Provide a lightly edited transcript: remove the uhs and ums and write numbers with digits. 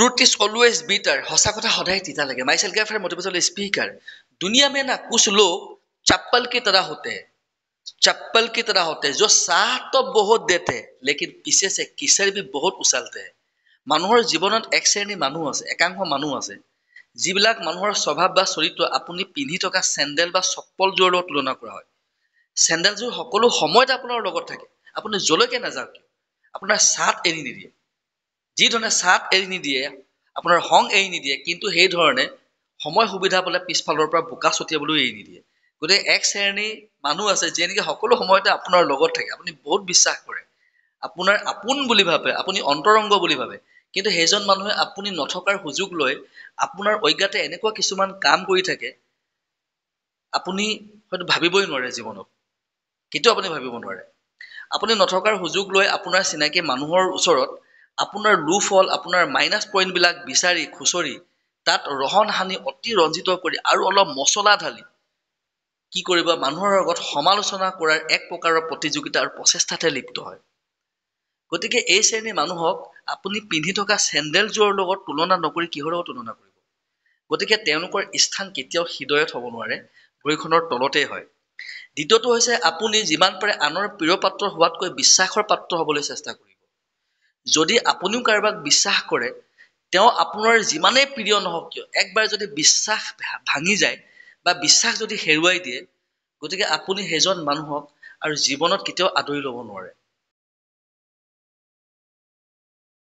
truth is always bitter हसा कथा सदाय तीता लगे माइसेल गैफर मोटिवेशनल स्पीकर दुनिया में ना कुछ लोग चप्पल की तरह होते हैं जो साथ तो बहुत देते हैं लेकिन पीछे से किसर भी बहुत उछालते हैं মানুহৰ জীৱনত এক শ্ৰেণীৰ মানুহ আছে একাংশ মানুহ আছে যিবিলাক মানুহৰ স্বভাৱ বা চৰিত্ৰ আপুনি পিন্ধি থকা চেন্ডেল বা চপ্পলযোৰৰ লগত তুলনা কৰা হয় চেন্ডেলযোৰ সকলো সময়ত আপোনাৰ লগত থাকে আপুনি জলৈকে নাযাওক কিয় আপোনাৰ সাথ এৰি নিদিয়ে যি ধৰণে সাথ এৰি নিদিয়ে আপোনাৰ হং এৰি নিদিয়ে কিন্তু সেই ধৰণে সময় সুবিধা পালে পিছফালৰ পৰা বোকা ছটিয়াবলৈ এৰি নিদিয়ে গতিকে এক শ্ৰেণীৰ মানুহ আছে যে নেকি সকলো সময়তে আপোনাৰ লগত থাকে আপুনি বহুত বিশ্বাস কৰে আপোনাৰ আপোন বুলি ভাবে আপুনি অন্তৰংগ বুলি ভাবে কিন্তু সেইজন মানুহে আপুনি নথকাৰ সুযোগ লৈ আপোনাৰ অজ্ঞাতে এনেকুৱা কিছুমান কাম কৰি থাকে আপুনি হয়তো ভাবিবই নোৱাৰে জীৱনত কিন্তু আপুনি ভাবিব নোৱাৰে আপুনি নথকাৰ সুযোগ লৈ আপোনাৰ চিনাকি মানুহৰ ওচৰত আপোনাৰ লু ফল আপোনাৰ মাইনাস পইণ্ট বিলাক বিচাৰি খুচৰি তাত ৰহন হানি অতি ৰঞ্জিত কৰি আৰু অলপ মছলা ঢালি কি কৰিব মানুহৰ আগত সমালোচনা কৰাৰ এক প্ৰকাৰৰ প্ৰতিযোগিতা আৰু প্ৰচেষ্টাতে লিপ্ত হয় গতিকে এই শ্ৰেণীৰ মানুহক আপুনি পিন্ধি থকা চেন্ডেলযোৰৰ লগত তুলনা নকৰি কিহৰ লগত তুলনা কৰিব গতিকে তেওঁলোকৰ স্থান কেতিয়াও হৃদয়ত হ'ব নোৱাৰে ভৰিখনৰ তলতেই হয় দ্বিতীয়টো হৈছে আপুনি যিমান পাৰে আনৰ প্ৰিয় পাত্ৰ হোৱাতকৈ বিশ্বাসৰ পাত্ৰ হ'বলৈ চেষ্টা কৰিব যদি আপুনিও কাৰোবাক বিশ্বাস কৰে তেওঁ আপোনাৰ যিমানেই প্ৰিয় নহওক কিয় একবাৰ যদি বিশ্বাস ভাঙি যায় বা বিশ্বাস যদি হেৰুৱাই দিয়ে গতিকে আপুনি সেইজন মানুহক আৰু জীৱনত কেতিয়াও আদৰি ল'ব নোৱাৰে